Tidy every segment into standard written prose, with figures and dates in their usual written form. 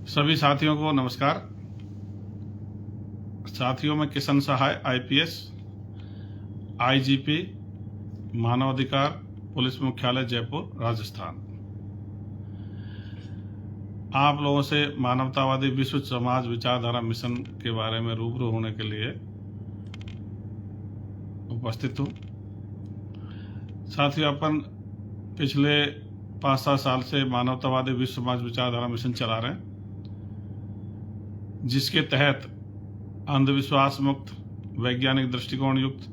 सभी साथियों को नमस्कार। साथियों में किशन सहाय आईपीएस, आईजीपी, मानवाधिकार पुलिस मुख्यालय जयपुर, राजस्थान। आप लोगों से मानवतावादी विश्व समाज विचारधारा मिशन के बारे में रूबरू होने के लिए उपस्थित हूँ। साथियों, अपन पिछले 5-7 साल से मानवतावादी विश्व समाज विचारधारा मिशन चला रहे हैं, जिसके तहत अंधविश्वास मुक्त, वैज्ञानिक दृष्टिकोण युक्त,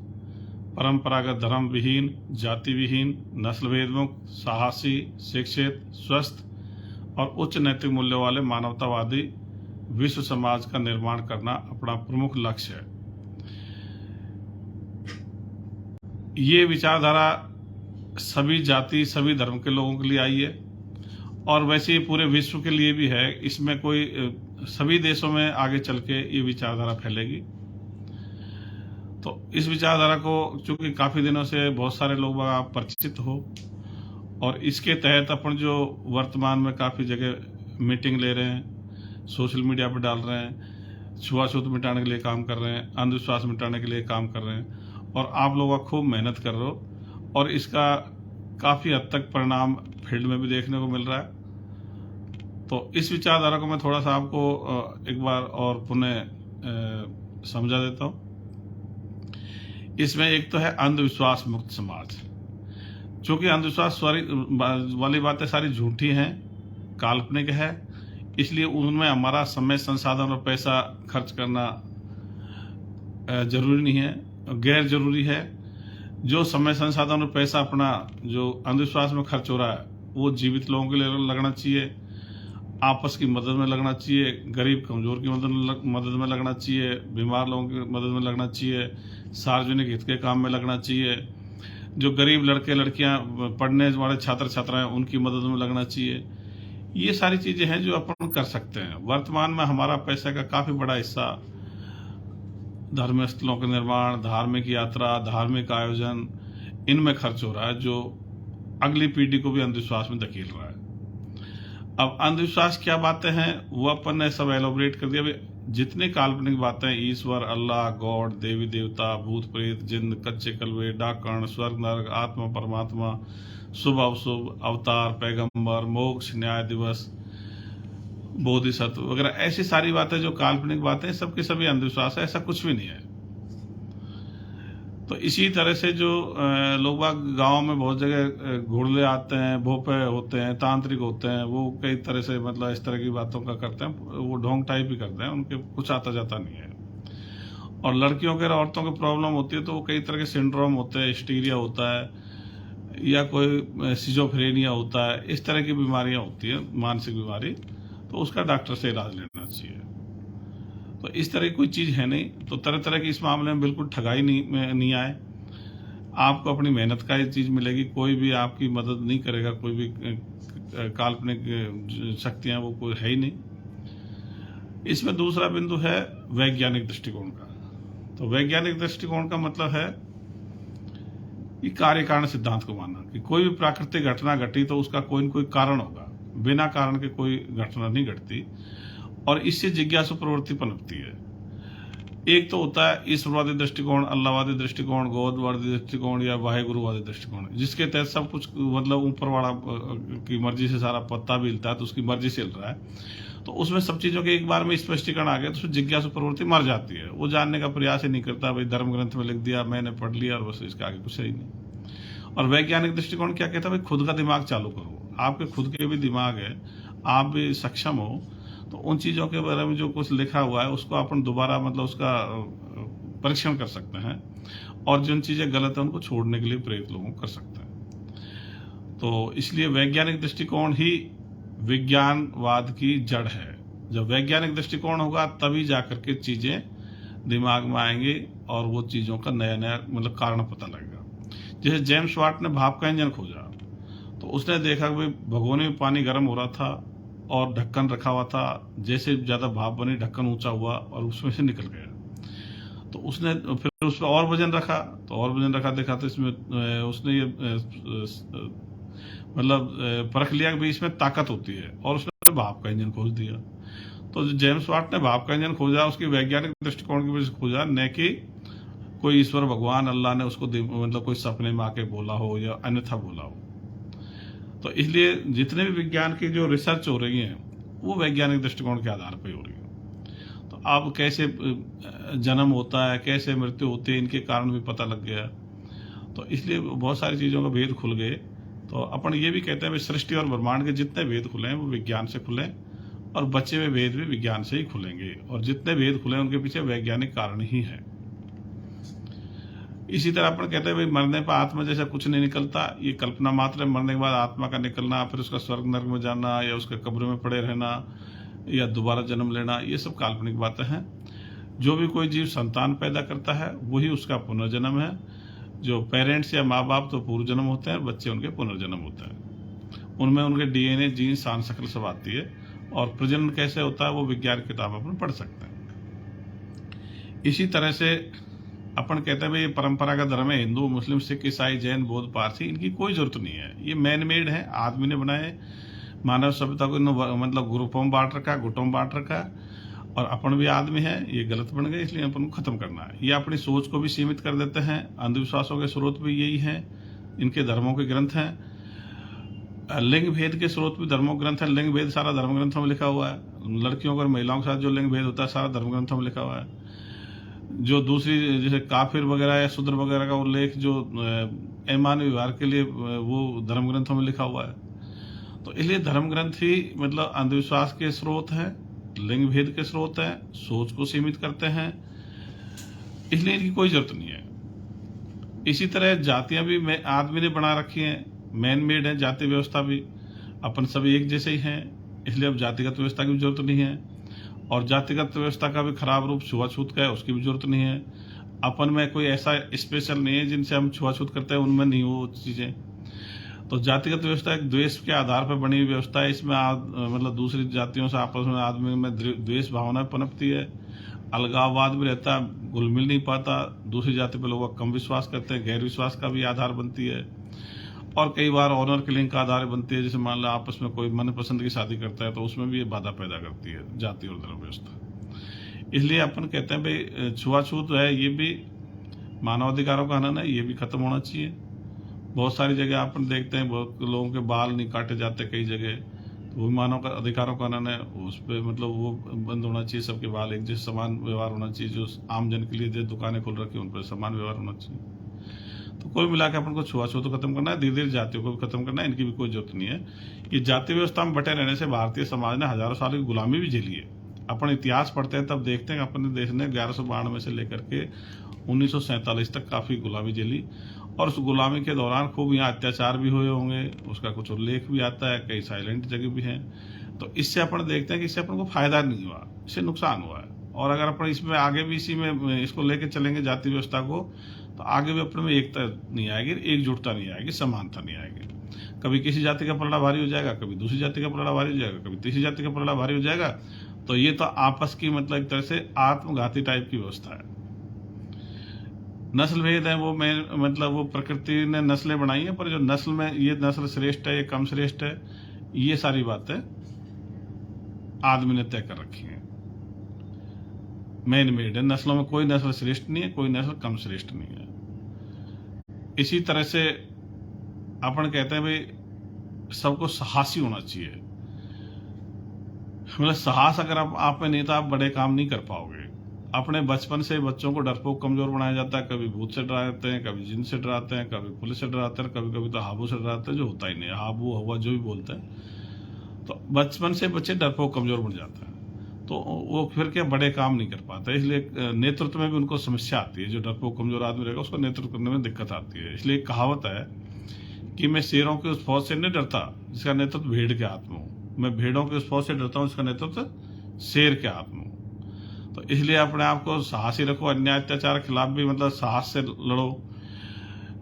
परंपरागत धर्म विहीन, जाति विहीन, नस्ल भेद मुक्त, साहसी, शिक्षित, स्वस्थ और उच्च नैतिक मूल्यों वाले मानवतावादी विश्व समाज का निर्माण करना अपना प्रमुख लक्ष्य है। ये विचारधारा सभी जाति, सभी धर्म के लोगों के लिए आई है और वैसे ही पूरे विश्व के लिए भी है। इसमें कोई सभी देशों में आगे चल के ये विचारधारा फैलेगी। तो इस विचारधारा को चूंकि काफी दिनों से बहुत सारे लोग आप परिचित हो, और इसके तहत अपन जो वर्तमान में काफी जगह मीटिंग ले रहे हैं, सोशल मीडिया पर डाल रहे हैं, छुआछूत मिटाने के लिए काम कर रहे हैं, अंधविश्वास मिटाने के लिए काम कर रहे हैं, और आप लोग खूब मेहनत कर रहे हो और इसका काफी हद तक परिणाम फील्ड में भी देखने को मिल रहा है। तो इस विचारधारा को मैं थोड़ा सा आपको एक बार और पुनः समझा देता हूं। इसमें एक तो है अंधविश्वास मुक्त समाज। चूंकि अंधविश्वास वाली बातें सारी झूठी हैं, काल्पनिक है, इसलिए उनमें हमारा समय, संसाधन और पैसा खर्च करना जरूरी नहीं है, गैर जरूरी है। जो समय, संसाधन और पैसा अपना जो अंधविश्वास में खर्च हो रहा है वो जीवित लोगों के लिए लगना चाहिए, आपस की मदद में लगना चाहिए, गरीब कमजोर की मदद में लगना चाहिए, बीमार लोगों की मदद में लगना चाहिए, सार्वजनिक हित के काम में लगना चाहिए, जो गरीब लड़के लड़कियां, पढ़ने वाले छात्र छात्राएं, उनकी मदद में लगना चाहिए। ये सारी चीजें हैं जो अपन कर सकते हैं। वर्तमान में हमारा पैसे का काफी बड़ा हिस्सा धर्म स्थलों के निर्माण, धार्मिक यात्रा, धार्मिक आयोजन, इनमें खर्च हो रहा है, जो अगली पीढ़ी को भी अंधविश्वास में धकेल रहा है। अब अंधविश्वास क्या बातें हैं वो अपन ने सब एलोबरेट कर दिया। जितनी काल्पनिक बातें, ईश्वर, अल्लाह, गॉड, देवी देवता, भूत प्रेत, जिन्न, कच्चे कलवे, डाकण, स्वर्ग नरक, आत्मा परमात्मा, शुभ अशुभ, अवतार, पैगंबर, मोक्ष, न्याय दिवस, बोधिसत्व वगैरह, ऐसी सारी बातें जो काल्पनिक बातें, सबके सभी अंधविश्वास है, ऐसा कुछ भी नहीं है। तो इसी तरह से जो लोग गांव में बहुत जगह घुड़ले आते हैं, भोपे होते हैं, तांत्रिक होते हैं, वो कई तरह से मतलब इस तरह की बातों का करते हैं, वो ढोंग टाइप ही करते हैं, उनके कुछ आता जाता नहीं है। और लड़कियों के, औरतों की प्रॉब्लम होती है तो वो कई तरह के सिंड्रोम होते हैं, हिस्टीरिया होता है या कोई सिजोफ्रेनिया होता है, इस तरह की बीमारियां होती है, मानसिक बीमारी, तो उसका डॉक्टर से इलाज लेना चाहिए। तो इस तरह की कोई चीज है नहीं। तो तरह तरह की इस मामले में बिल्कुल ठगाई नहीं आए। आपको अपनी मेहनत का ये चीज मिलेगी, कोई भी आपकी मदद नहीं करेगा, कोई भी काल्पनिक शक्तियां वो कोई है ही नहीं। इसमें दूसरा बिंदु है वैज्ञानिक दृष्टिकोण का। तो वैज्ञानिक दृष्टिकोण का मतलब है कि कार्य कारण सिद्धांत को मानना कि कोई भी प्राकृतिक घटना घटी तो उसका कोई न कोई कारण होगा, बिना कारण के कोई घटना नहीं घटती, और इससे जिज्ञासु प्रवृत्ति पनपती है। एक तो होता है ईश्वरवादी दृष्टिकोण, अल्लाहवादी दृष्टिकोण, गौधवादी दृष्टिकोण या वाहेगुरुवादी दृष्टिकोण, जिसके तहत सब कुछ मतलब ऊपर वाला की मर्जी से सारा पत्ता भी हिलता है, तो उसकी मर्जी से हिल रहा है। तो उसमें सब चीजों के एक बार में स्पष्टीकरण आ गया तो जिज्ञासु प्रवृत्ति मर जाती है, वो जानने का प्रयास ही नहीं करता। भाई धर्म ग्रंथ में लिख दिया, मैंने पढ़ लिया, और बस इसके आगे कुछ ही नहीं। और वैज्ञानिक दृष्टिकोण क्या कहता है, भाई खुद का दिमाग चालू करो, आपके खुद के भी दिमाग है, आप भी सक्षम हो, तो उन चीजों के बारे में जो कुछ लिखा हुआ है उसको अपन दोबारा मतलब उसका परीक्षण कर सकते हैं, और जिन चीजें गलत है उनको छोड़ने के लिए प्रेरित लोगों कर सकते हैं। तो इसलिए वैज्ञानिक दृष्टिकोण ही विज्ञानवाद की जड़ है। जब वैज्ञानिक दृष्टिकोण होगा तभी जाकर के चीजें दिमाग में आएंगी और वो चीजों का नया नया मतलब कारण पता लगेगा। जैसे जेम्स वाट ने भाप का इंजन खोजा, तो उसने देखा कि भगोने में पानी गर्म हो रहा था और ढक्कन रखा हुआ था, जैसे ज्यादा भाप बनी ढक्कन ऊंचा हुआ और उसमें से निकल गया। तो उसने फिर उस पर और वजन रखा, तो और वजन रखा, देखा तो इसमें उसने ये मतलब परख लिया कि भाई इसमें ताकत होती है, और उसने भाप का इंजन खोज दिया। तो जो जेम्स वाट ने भाप का इंजन खोजा, उसकी वैज्ञानिक दृष्टिकोण की वजह से खोजा, न कि कोई ईश्वर भगवान अल्लाह ने उसको मतलब कोई सपने में आके बोला हो या अन्यथा बोला हो। तो इसलिए जितने भी विज्ञान की जो रिसर्च हो रही है वो वैज्ञानिक दृष्टिकोण के आधार पर हो रही है। तो अब कैसे जन्म होता है, कैसे मृत्यु होती है, इनके कारण भी पता लग गया। तो इसलिए बहुत सारी चीज़ों का भेद खुल गए। तो अपन ये भी कहते हैं सृष्टि और ब्रह्मांड के जितने भेद खुले हैं वो विज्ञान से खुले, और बचे हुए भेद भी विज्ञान से ही खुलेंगे, और जितने भेद खुले उनके पीछे वैज्ञानिक कारण ही है। इसी तरह अपन कहते हैं भाई मरने पर आत्मा जैसा कुछ नहीं निकलता, ये कल्पना मात्र है। मरने के बाद आत्मा का निकलना, फिर उसका स्वर्ग नरक में जाना, या उसके कब्र में पड़े रहना, या दोबारा जन्म लेना, ये सब काल्पनिक बातें हैं। जो भी कोई जीव संतान पैदा करता है वही उसका पुनर्जन्म है। जो पेरेंट्स या माँ बाप तो पूर्व जन्म होते हैं, बच्चे उनके पुनर्जन्म होते हैं। उनमें उनके डीएनए, जीन, शान शक्ल सब आती है, और प्रजनन कैसे होता है वो विज्ञान की किताब अपन पढ़ सकते हैं। इसी तरह से अपन कहते हैं भाई ये परंपरागत धर्म है, हिंदू, मुस्लिम, सिख, ईसाई, जैन, बौद्ध, पारसी, इनकी कोई जरूरत नहीं है। ये मैन मेड है, आदमी ने बनाए। मानव सभ्यता को मतलब ग्रुपों में बांट रखा, गुटों में बांट रखा, और अपन भी आदमी है, ये गलत बन गए, इसलिए अपन को खत्म करना है। ये अपनी सोच को भी सीमित कर देते हैं। अंधविश्वासों के स्रोत भी यही हैं, इनके धर्मों के ग्रंथ हैं। लिंग भेद के स्रोत भी धर्मों ग्रंथ है। लिंग भेद सारा धर्म ग्रंथों में लिखा हुआ है। लड़कियों और महिलाओं के साथ जो लिंग भेद होता है सारा धर्म ग्रंथों में लिखा हुआ है। जो दूसरी जैसे काफिर वगैरह या शूद्र वगैरह का उल्लेख जो अमानवीय व्यवहार के लिए वो धर्म ग्रंथों में लिखा हुआ है। तो इसलिए धर्म ग्रंथ ही मतलब अंधविश्वास के स्रोत हैं, लिंग भेद के स्रोत हैं, सोच को सीमित करते हैं, इसलिए इनकी कोई जरूरत नहीं है। इसी तरह जातियां भी आदमी ने बना रखी हैं, मैन मेड है जाति व्यवस्था भी। अपन सभी एक जैसे ही हैं, इसलिए अब जातिगत व्यवस्था की भी जरूरत नहीं है। और जातिगत व्यवस्था का भी खराब रूप छुआछूत का है, उसकी भी जरूरत नहीं है। अपन में कोई ऐसा स्पेशल नहीं है जिनसे हम छुआछूत करते हैं, उनमें नहीं वो चीजें। तो जातिगत व्यवस्था एक द्वेष के आधार पर बनी हुई व्यवस्था है। इसमें मतलब दूसरी जातियों से आपस में आदमी में द्वेष भावना पनपती है, अलगाववाद भी रहता है, घुल मिल नहीं पाता। दूसरी जाति पर लोग कम विश्वास करते हैं, गैर विश्वास का भी आधार बनती है, और कई बार ऑनर किलिंग का आधार बनती है। जैसे मान लो आपस में कोई मनपसंद की शादी करता है तो उसमें भी ये बाधा पैदा करती है जाति और धर्म व्यवस्था। इसलिए अपन कहते हैं भाई छुआछूत है, ये भी मानवाधिकारों का हनन है, ये भी खत्म होना चाहिए। बहुत सारी जगह अपन देखते हैं बहुत लोगों के बाल नहीं काटे जाते कई जगह, तो वो भी मानव का अधिकारों का हनन है। उस पर मतलब वो बंद होना चाहिए, सबके बाल एक जैसे समान व्यवहार होना चाहिए। जो आम जन के लिए जो दुकानें खोल रखी उन पर समान व्यवहार होना चाहिए। तो कोई मिला के अपन को छुआछूत तो खत्म करना है, धीरे धीरे जातियों को भी खत्म करना है, इनकी भी कोई जरूरत नहीं है। ये जाति व्यवस्था में बटे रहने से भारतीय समाज ने हजारों साल की गुलामी भी झेली है। अपन इतिहास पढ़ते हैं तब देखते हैं अपने देश ने 1192 से लेकर के 1947 तक काफी गुलामी झेली, और उस गुलामी के दौरान खूब यहाँ अत्याचार भी हुए होंगे, उसका कुछ उल्लेख भी आता है, कई साइलेंट जगह भी हैं। तो इससे अपन देखते हैं कि इससे अपन को फायदा नहीं हुआ, इससे नुकसान हुआ है। और अगर अपन इसमें आगे भी इसी में इसको लेके चलेंगे जाति व्यवस्था को, तो आगे भी अपने में एकता नहीं आएगी, एकजुटता नहीं आएगी, समानता नहीं आएगी। कभी किसी जाति का पलड़ा भारी हो जाएगा, कभी दूसरी जाति का पलड़ा भारी हो जाएगा, कभी तीसरी जाति का पलड़ा भारी हो जाएगा। तो ये तो आपस की मतलब एक तरह से आत्मघाती टाइप की व्यवस्था है। नस्ल भेद है वो मतलब वो प्रकृति ने नस्लें बनाई है, पर जो नस्ल में ये नस्ल श्रेष्ठ है, ये कम श्रेष्ठ है, ये सारी बातें आदमी ने तय कर रखी हैं। मैन मेड है, नस्लों में कोई नस्ल श्रेष्ठ नहीं है, कोई नस्ल कम श्रेष्ठ नहीं है। इसी तरह से अपन कहते हैं भाई सबको साहसी होना चाहिए। मतलब साहस अगर आप में नहीं तो आप बड़े काम नहीं कर पाओगे। अपने बचपन से बच्चों को डरपोक कमजोर बनाया जाता है, कभी भूत से डराते हैं, कभी जिन से डराते हैं, कभी पुलिस से डराते हैं, कभी कभी तो हाबू से डराते हैं, जो होता ही नहीं है, हाबू हवा जो भी बोलते हैं। तो बचपन से बच्चे डरपोक कमजोर बन जाते हैं, तो वो फिर क्या बड़े काम नहीं कर पाते। इसलिए नेतृत्व में भी उनको समस्या आती है। जो डरपोक कमजोर आदमी रहेगा उसको नेतृत्व करने में दिक्कत आती है। इसलिए कहावत है कि मैं शेरों की उस फौज से नहीं डरता जिसका नेतृत्व भेड़ के हाथ में हो, मैं भेड़ों की उस फौज से डरता हूँ जिसका नेतृत्व शेर के हाथ में हो। तो इसलिए अपने आप को साहसी रखो, अन्याय अत्याचार के खिलाफ भी मतलब साहस से लड़ो,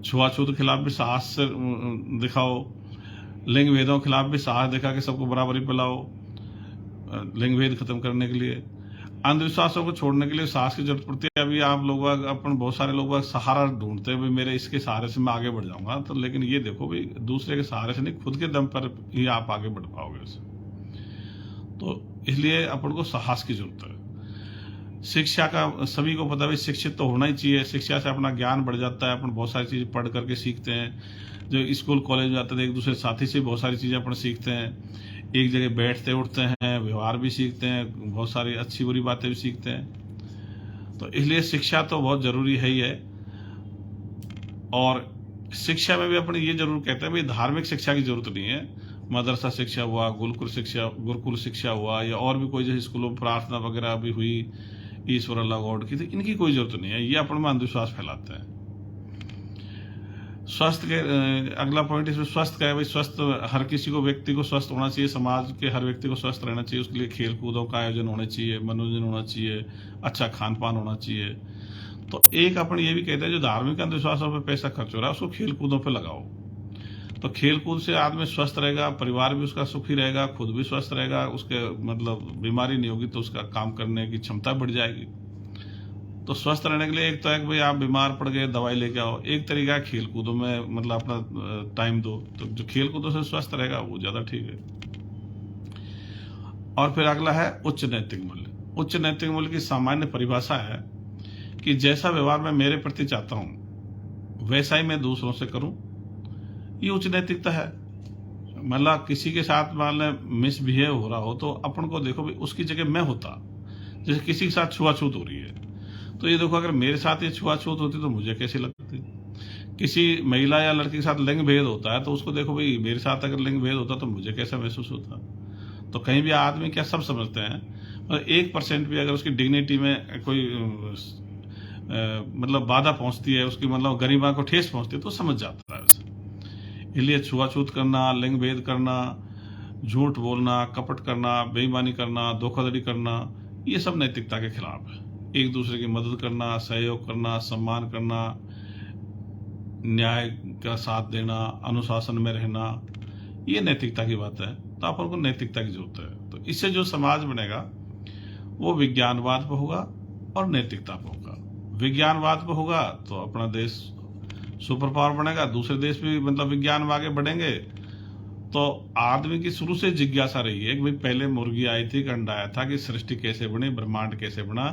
छुआछूत के खिलाफ भी साहस से दिखाओ, लिंग भेदों के खिलाफ भी साहस दिखा के सबको बराबरी पिलाओ, लिंग भेद खत्म करने के लिए। अंधविश्वासों को छोड़ने के लिए साहस की जरूरत पड़ती है। अभी आप लोग अपन बहुत सारे लोग सहारा ढूंढते हैं, भाई मेरे इसके सहारे से मैं आगे बढ़ जाऊंगा, तो लेकिन ये देखो भाई दूसरे के सहारे से नहीं, खुद के दम पर ही आप आगे बढ़ पाओगे उससे। तो इसलिए अपन को साहस की जरूरत है। शिक्षा का सभी को पता है, शिक्षित तो होना ही चाहिए। शिक्षा से अपना ज्ञान बढ़ जाता है, अपन बहुत सारी चीजें पढ़ करके सीखते हैं। जो स्कूल कॉलेज में जाते थे, एक दूसरे साथी से बहुत सारी चीजें अपन सीखते हैं, एक जगह बैठते उठते हैं, व्यवहार भी सीखते हैं, बहुत सारी अच्छी बुरी बातें भी सीखते हैं। तो इसलिए शिक्षा तो बहुत जरूरी है ही है। और शिक्षा में भी अपन ये जरूर कहते हैं भाई धार्मिक शिक्षा की जरूरत नहीं है। मदरसा शिक्षा हुआ, गुरुकुल शिक्षा हुआ, या और भी कोई जैसे स्कूलों में प्रार्थना वगैरह भी हुई ईश्वर अल्लाह गॉड की, तो इनकी कोई जरूरत नहीं है। ये अपन में अंधविश्वास फैलाते हैं। स्वस्थ के अगला पॉइंट इसमें स्वस्थ का है भाई। स्वस्थ हर किसी को, व्यक्ति को स्वस्थ होना चाहिए, समाज के हर व्यक्ति को स्वस्थ रहना चाहिए। उसके लिए खेल कूदों का आयोजन होना चाहिए, मनोरंजन होना चाहिए, अच्छा खान पान होना चाहिए। तो एक अपन ये भी कहते हैं जो धार्मिक अंधविश्वासों पर पैसा खर्च हो रहा है उसको खेल कूदों पर लगाओ। तो खेल कूद से आदमी स्वस्थ रहेगा, परिवार भी उसका सुखी रहेगा, खुद भी स्वस्थ रहेगा, उसके मतलब बीमारी नहीं होगी, तो उसका काम करने की क्षमता बढ़ जाएगी। तो स्वस्थ रहने के लिए एक तो है कि भाई आप बीमार पड़ गए दवाई लेके आओ, एक तरीका है खेल कूदों में मतलब अपना टाइम दो। तो जो खेल कूदों से स्वस्थ रहेगा वो ज्यादा ठीक है। और फिर अगला है उच्च नैतिक मूल्य। उच्च नैतिक मूल्य की सामान्य परिभाषा है कि जैसा व्यवहार मैं मेरे प्रति चाहता हूं वैसा ही मैं दूसरों से करूं, ये उच्च नैतिकता है। मतलब किसी के साथ मान लें मिसबिहेव हो रहा हो तो अपन को देखो भाई उसकी जगह मैं होता। जैसे किसी के साथ छुआछूत हो रही है तो ये देखो अगर मेरे साथ ये छुआछूत होती तो मुझे कैसी लगती। किसी महिला या लड़की के साथ लिंग भेद होता है तो उसको देखो भाई मेरे साथ अगर लिंग भेद होता तो मुझे कैसा महसूस होता। तो कहीं भी आदमी क्या सब समझते हैं, मतलब 1% भी अगर उसकी डिग्निटी में कोई मतलब बाधा पहुंचती है, उसकी मतलब गरिमा को ठेस पहुंचती है तो समझ जाता है उसे। इसलिए छुआछूत करना, लिंग भेद करना, झूठ बोलना, कपट करना, बेईमानी करना, धोखाधड़ी करना, ये सब नैतिकता के खिलाफ है। एक दूसरे की मदद करना, सहयोग करना, सम्मान करना, न्याय का साथ देना, अनुशासन में रहना, ये नैतिकता की बात है। तो अपन को नैतिकता की जरूरत है। तो इससे जो समाज बनेगा वो विज्ञानवाद पर होगा और नैतिकता पर होगा। विज्ञानवाद पर होगा तो अपना देश सुपर पावर बनेगा, दूसरे देश भी मतलब विज्ञान में आगे बढ़ेंगे। तो आदमी की शुरू से जिज्ञासा रही है कि भाई पहले मुर्गी आई थी, अंडा आया था, कि सृष्टि कैसे बनी, ब्रह्मांड कैसे बना।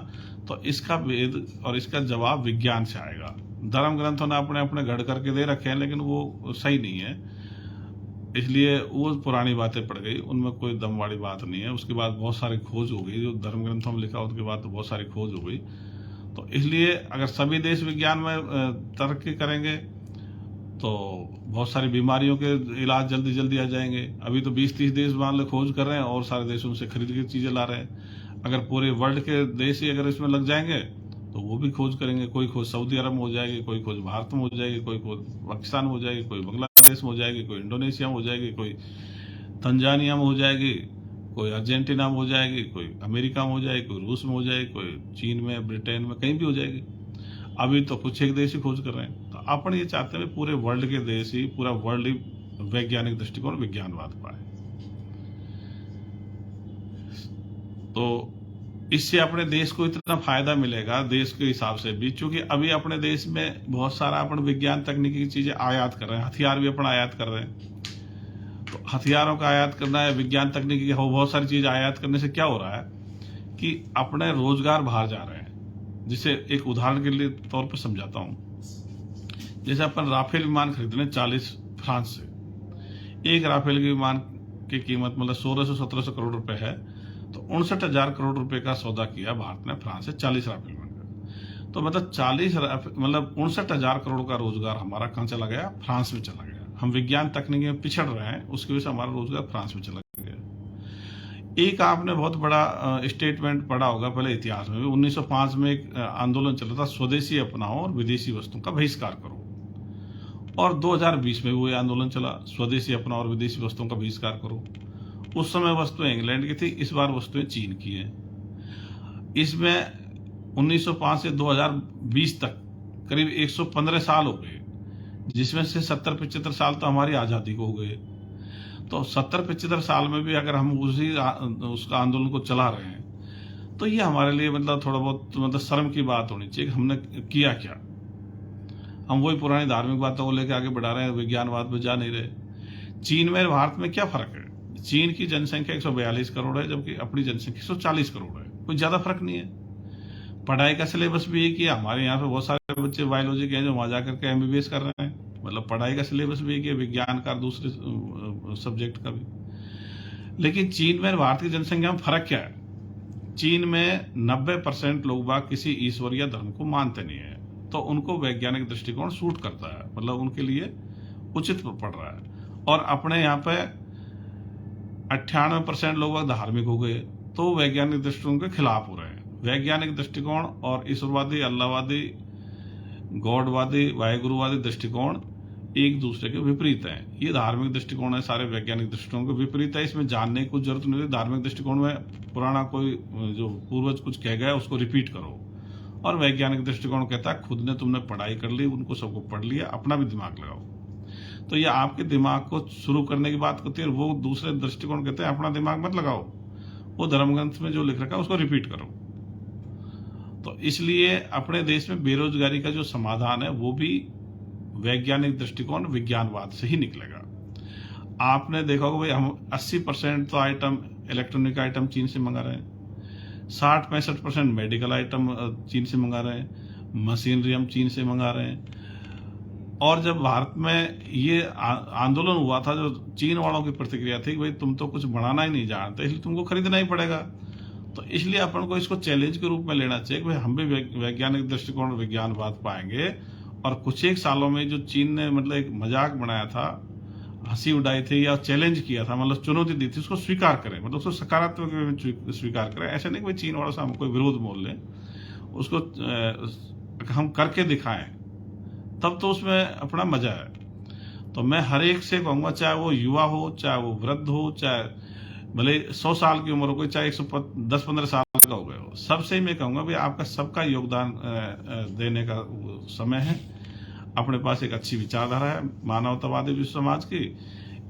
तो इसका वेद और इसका जवाब विज्ञान से आएगा। धर्म ग्रंथों ने अपने अपने गढ़ करके दे रखे हैं लेकिन वो सही नहीं है, इसलिए वो पुरानी बातें पड़ गई, उनमें कोई दम वाली बात नहीं है। उसके बाद बहुत सारी खोज हो गई, जो धर्म ग्रंथों में लिखा उसके बाद तो बहुत सारी खोज हो गई। तो इसलिए अगर सभी देश विज्ञान में तरक्की करेंगे तो बहुत सारी बीमारियों के इलाज जल्दी जल्दी आ जाएंगे। अभी तो 20-30 देश मान लो खोज कर रहे हैं और सारे देशों से खरीद के चीजें ला रहे हैं। अगर पूरे वर्ल्ड के देश ही अगर इसमें लग जाएंगे तो वो भी खोज करेंगे। कोई खोज सऊदी अरब में हो जाएगी, कोई खोज भारत में हो जाएगी, कोई खोज पाकिस्तान में हो जाएगी, कोई बांग्लादेश में हो जाएगी, कोई इंडोनेशिया में हो जाएगी, कोई तंजानिया में हो जाएगी, कोई अर्जेंटीना में हो जाएगी, कोई अमेरिका में हो जाएगी, कोई रूस में हो जाएगी, कोई चीन में, ब्रिटेन में, कहीं भी हो जाएगी। अभी तो कुछ एक देश ही खोज कर रहे हैं। तो अपन ये चाहते हैं पूरे वर्ल्ड के देश ही, पूरा वर्ल्ड ही वैज्ञानिक दृष्टिकोण विज्ञानवाद पाए। तो इससे अपने देश को इतना फायदा मिलेगा देश के हिसाब से भी, क्योंकि अभी अपने देश में बहुत सारा अपन विज्ञान तकनीकी की चीजें आयात कर रहे हैं, हथियार भी अपन आयात कर रहे हैं। तो हथियारों का आयात करना है, विज्ञान तकनीकी की बहुत सारी चीज आयात करने से क्या हो रहा है कि अपने रोजगार बाहर जा रहे हैं। जिसे एक उदाहरण के लिए तौर पर समझाता हूं। जैसे अपन राफेल विमान खरीद रहे हैं 40 फ्रांस से। एक राफेल के विमान की कीमत मतलब 1600-1700 करोड़ रुपए है। तो 59,000 करोड़ रुपए का सौदा किया भारत ने फ्रांस से 40 राफेल विमान का। तो मतलब 69,000 करोड़ का रोजगार हमारा कहां चला गया? फ्रांस में चला गया। हम विज्ञान तकनीकी में पिछड़ रहे हैं, उसकी वजह से हमारा रोजगार फ्रांस में चला गया। एक आपने बहुत बड़ा स्टेटमेंट पढ़ा होगा पहले इतिहास में भी, 1905 में एक आंदोलन चला था, स्वदेशी अपनाओ और विदेशी वस्तुओं का बहिष्कार करो। और 2020 में वो आंदोलन चला, स्वदेशी अपनाओ और विदेशी वस्तुओं का बहिष्कार करो। उस समय वस्तुएं इंग्लैंड की थी, इस बार वस्तुएं चीन की हैं। इसमें 1905 से 2020 तक करीब 115 साल हो गए, जिसमें से 70-75 साल तो हमारी आजादी को हो गए। तो 70-75 साल में भी अगर हम उसका आंदोलन को चला रहे हैं तो ये हमारे लिए मतलब थोड़ा बहुत मतलब शर्म की बात होनी चाहिए कि हमने किया क्या। हम वही पुरानी धार्मिक बातों को लेकर आगे बढ़ा रहे हैं, विज्ञानवाद में जा नहीं रहे। चीन में भारत में क्या फर्क है? चीन की जनसंख्या 142 करोड़ है, जबकि अपनी जनसंख्या 140 करोड़ है। कोई ज्यादा फर्क नहीं है। पढ़ाई का सिलेबस भी एक ही है। हमारे यहाँ पे बहुत सारे बच्चे बायोलॉजी के हैं जो वहां जाकर के एमबीबीएस कर रहे हैं। मतलब पढ़ाई का सिलेबस भी एक ही है, विज्ञान का, दूसरे सब्जेक्ट का भी। लेकिन चीन में भारत की जनसंख्या में फर्क क्या है? चीन में 90% लोग बाग किसी ईश्वर या धर्म को मानते नहीं है, तो उनको वैज्ञानिक दृष्टिकोण सूट करता है, मतलब उनके लिए उचित पड़ रहा है। और अपने यहाँ पे 98% लोग बाग धार्मिक हो गए, तो वैज्ञानिक दृष्टिकोण के खिलाफ हो रहे हैं। वैज्ञानिक दृष्टिकोण और ईश्वरवादी, अल्लाहवादी, गॉडवादी, वाहेगुरुवादी दृष्टिकोण एक दूसरे के विपरीत हैं। ये धार्मिक दृष्टिकोण है, सारे वैज्ञानिक दृष्टिकोण के विपरीत है। इसमें जानने की कुछ जरूरत नहीं है। धार्मिक दृष्टिकोण में पुराना कोई जो पूर्वज कुछ कह गया उसको रिपीट करो, और वैज्ञानिक दृष्टिकोण कहता है खुद ने तुमने पढ़ाई कर ली, उनको सबको पढ़ लिया, अपना भी दिमाग लगाओ। तो ये आपके दिमाग को शुरू करने की बात करती है। वो दूसरे दृष्टिकोण कहते हैं अपना दिमाग मत लगाओ, वो धर्मग्रंथ में जो लिख रखा है उसको रिपीट करो। तो इसलिए अपने देश में बेरोजगारी का जो समाधान है वो भी वैज्ञानिक दृष्टिकोण, विज्ञानवाद से ही निकलेगा। आपने देखा होगा भाई, हम 80% तो आइटम, इलेक्ट्रॉनिक आइटम चीन से मंगा रहे हैं, 60-65% मेडिकल आइटम चीन से मंगा रहे हैं, मशीनरी हम चीन से मंगा रहे हैं। और जब भारत में ये आंदोलन हुआ था, जो चीन वालों की प्रतिक्रिया थी कि भाई तुम तो कुछ बनाना ही नहीं जानते, इसलिए तुमको खरीदना ही पड़ेगा। तो इसलिए अपन को इसको चैलेंज के रूप में लेना चाहिए कि भाई हम भी वैज्ञानिक दृष्टिकोण, विज्ञानवाद पाएंगे। और कुछ एक सालों में जो चीन ने मतलब एक मजाक बनाया था, हंसी उड़ाई थी या चैलेंज किया था, मतलब चुनौती दी थी, उसको स्वीकार करें, मतलब उसको सकारात्मक में स्वीकार करें। ऐसा नहीं कि चीन वालों से हम कोई विरोध बोल लें, उसको हम करके दिखाएं, तब तो उसमें अपना मजा है। तो मैं हर एक से कहूंगा, चाहे वो युवा हो, चाहे वो वृद्ध हो, चाहे भले 100 साल की उम्र हो, कोई चाहे 110-15 साल का हो गए हो, सबसे मैं कहूंगा भाई आपका सबका योगदान देने का समय है। अपने पास एक अच्छी विचारधारा है मानवतावादी विश्व समाज की,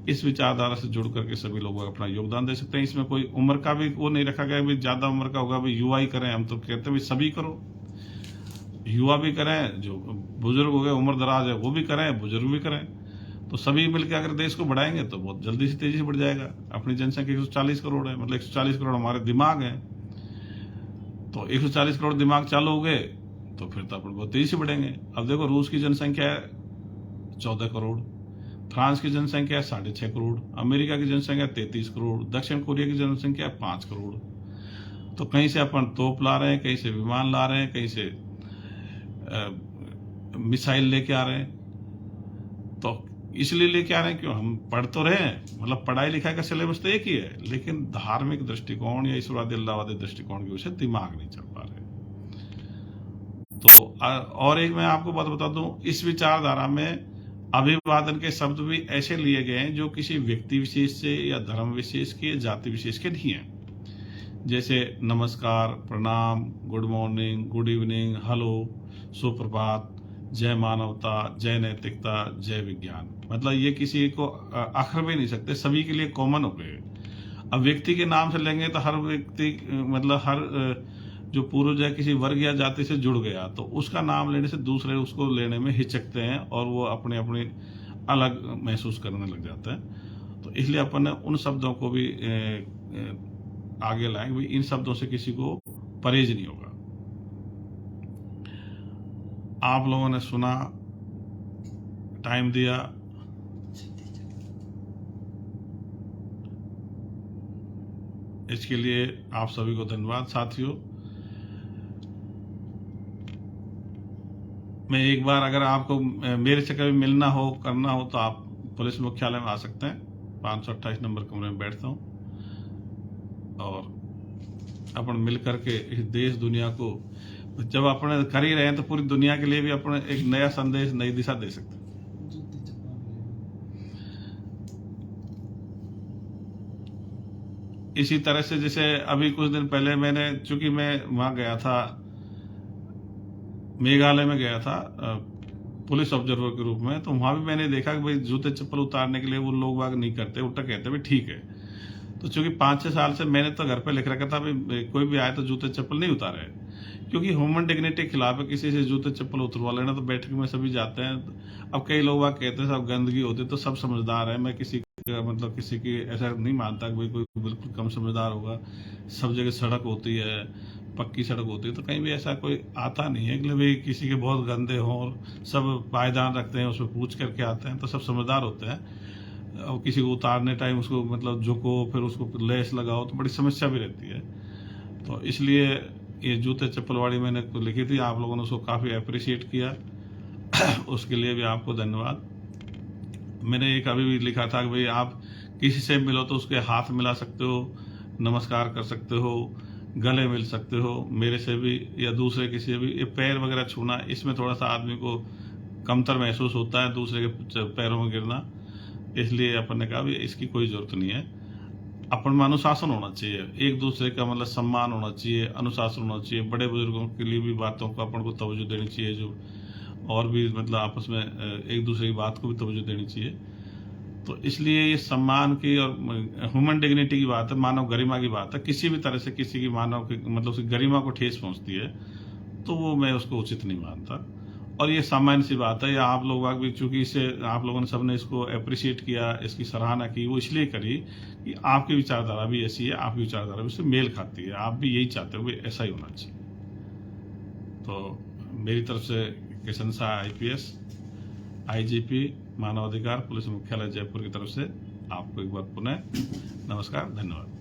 इस विचारधारा से जुड़ करके सभी लोग अपना योगदान दे सकते हैं। इसमें कोई उम्र का भी वो नहीं रखा गया, ज्यादा उम्र का होगा भाई युवा ही करें। हम तो कहते हैं सभी करो, युवा भी करें, जो बुजुर्ग हो गए, उम्र दराज है, वो भी करें, बुजुर्ग भी करें। तो सभी मिलकर अगर देश को बढ़ाएंगे तो बहुत जल्दी से तेजी से बढ़ जाएगा। अपनी जनसंख्या 140 करोड़ है, मतलब 140 करोड़ हमारे दिमाग है। तो 140 करोड़ दिमाग चालू हो गए तो फिर तो अपन बहुत तेजी से बढ़ेंगे। अब देखो, रूस की जनसंख्या है 14 करोड़, फ्रांस की जनसंख्या है 6.5 करोड़, अमेरिका की जनसंख्या 33 करोड़, दक्षिण कोरिया की जनसंख्या है 5 करोड़। तो कहीं से अपन तोप ला रहे हैं, कहीं से विमान ला रहे हैं, कहीं से मिसाइल लेके आ रहे हैं। तो इसलिए लेके आ रहे हैं क्यों? हम पढ़ तो रहे हैं, मतलब पढ़ाई लिखाई का सिलेबस तो एक ही है, लेकिन धार्मिक दृष्टिकोण या ईश्वरवादी, अल्लाहवादी दृष्टिकोण की वजह से दिमाग नहीं चल पा रहे। तो और एक मैं आपको बात बता दूं, इस विचारधारा में अभिवादन के शब्द भी ऐसे लिए गए हैं जो किसी व्यक्ति विशेष से या धर्म विशेष के, जाति विशेष के नहीं है। जैसे नमस्कार, प्रणाम, good morning, good evening, hello, सुप्रभात, जय मानवता, जय नैतिकता, जय विज्ञान। मतलब ये किसी को आखिर भी नहीं सकते, सभी के लिए कॉमन हो गए। अब व्यक्ति के नाम से लेंगे तो हर व्यक्ति, मतलब हर जो पूर्वज है किसी वर्ग या जाति से जुड़ गया, तो उसका नाम लेने से दूसरे उसको लेने में हिचकते हैं और वो अपने अपने अलग महसूस करने लग जाते हैं। तो इसलिए अपन ने उन शब्दों को भी आगे लाएंगे, भाई इन शब्दों से किसी को परहेज नहीं होगा। आप लोगों ने सुना, टाइम दिया, इसके लिए आप सभी को धन्यवाद। साथियों, मैं एक बार, अगर आपको मेरे से कभी मिलना हो, करना हो, तो आप पुलिस मुख्यालय में आ सकते हैं। 528 नंबर कमरे में बैठता हूं और अपन मिल करके इस देश दुनिया को, जब अपने कर ही रहे हैं तो पूरी दुनिया के लिए भी अपने एक नया संदेश, नई दिशा दे सकते हैं। इसी तरह से जैसे अभी कुछ दिन पहले मैंने, चूंकि मैं वहां गया था, मेघालय में गया था पुलिस ऑब्जर्वर के रूप में, तो वहां भी मैंने देखा कि भाई जूते चप्पल उतारने के लिए वो लोग बाग नहीं करते, उल्टा कहते भाई ठीक है। तो चूंकि 5-6 साल से मैंने तो घर पे लिख रखा था भाई कोई भी आए तो जूते चप्पल नहीं उतारे, क्योंकि ह्यूमन डिग्निटी के खिलाफ है। किसी से जूते चप्पल उतरवा लेना, तो बैठक में सभी जाते हैं। अब कई लोग कहते हैं सब गंदगी होती है, तो सब समझदार है। मैं किसी मतलब किसी की ऐसा नहीं मानता कि भाई कोई बिल्कुल कम समझदार होगा। सब जगह सड़क होती है, पक्की सड़क होती है, तो कहीं भी ऐसा कोई आता नहीं है कि भाई किसी के बहुत गंदे हों और सब पायदान रखते हैं, उसमें पूछ करके आते हैं, तो सब समझदार होते हैं। और किसी को उतारने टाइम उसको मतलब झुको, फिर उसको लेस लगाओ, तो बड़ी समस्या भी रहती है। तो इसलिए ये जूते चप्पल वाली मैंने लिखी थी, आप लोगों ने उसको काफ़ी अप्रिशिएट किया उसके लिए भी आपको धन्यवाद। मैंने एक अभी भी लिखा था कि भाई आप किसी से मिलो तो उसके हाथ मिला सकते हो, नमस्कार कर सकते हो, गले मिल सकते हो, मेरे से भी या दूसरे किसी से भी। ये पैर वगैरह छूना, इसमें थोड़ा सा आदमी को कमतर महसूस होता है दूसरे के पैरों में गिरना, इसलिए अपन ने कहा भी इसकी कोई जरूरत नहीं है। अपन में अनुशासन होना चाहिए, एक दूसरे का मतलब सम्मान होना चाहिए, अनुशासन होना चाहिए। बड़े बुजुर्गों के लिए भी बातों को अपन को तवज्जो देनी चाहिए, जो और भी मतलब आपस में एक दूसरे की बात को भी तवज्जो देनी चाहिए। तो इसलिए ये सम्मान की और ह्यूमन डिग्निटी की बात है, मानव गरिमा की बात है। किसी भी तरह से किसी की मानव की मतलब उसकी गरिमा को ठेस पहुंचती है तो वो मैं उसको उचित नहीं मानता। और ये सामान्य सी बात है, या आप लोग भी चूंकि इसे आप लोगों ने सबने इसको अप्रिशिएट किया, इसकी सराहना की, वो इसलिए करी कि आपकी विचारधारा भी ऐसी है, आपकी विचारधारा भी उससे मेल खाती है, आप भी यही चाहते हो कि ऐसा ही होना चाहिए। तो मेरी तरफ से किशन शाह IPS IGP मानवाधिकार पुलिस मुख्यालय जयपुर की तरफ से आपको एक बार पुनः नमस्कार, धन्यवाद।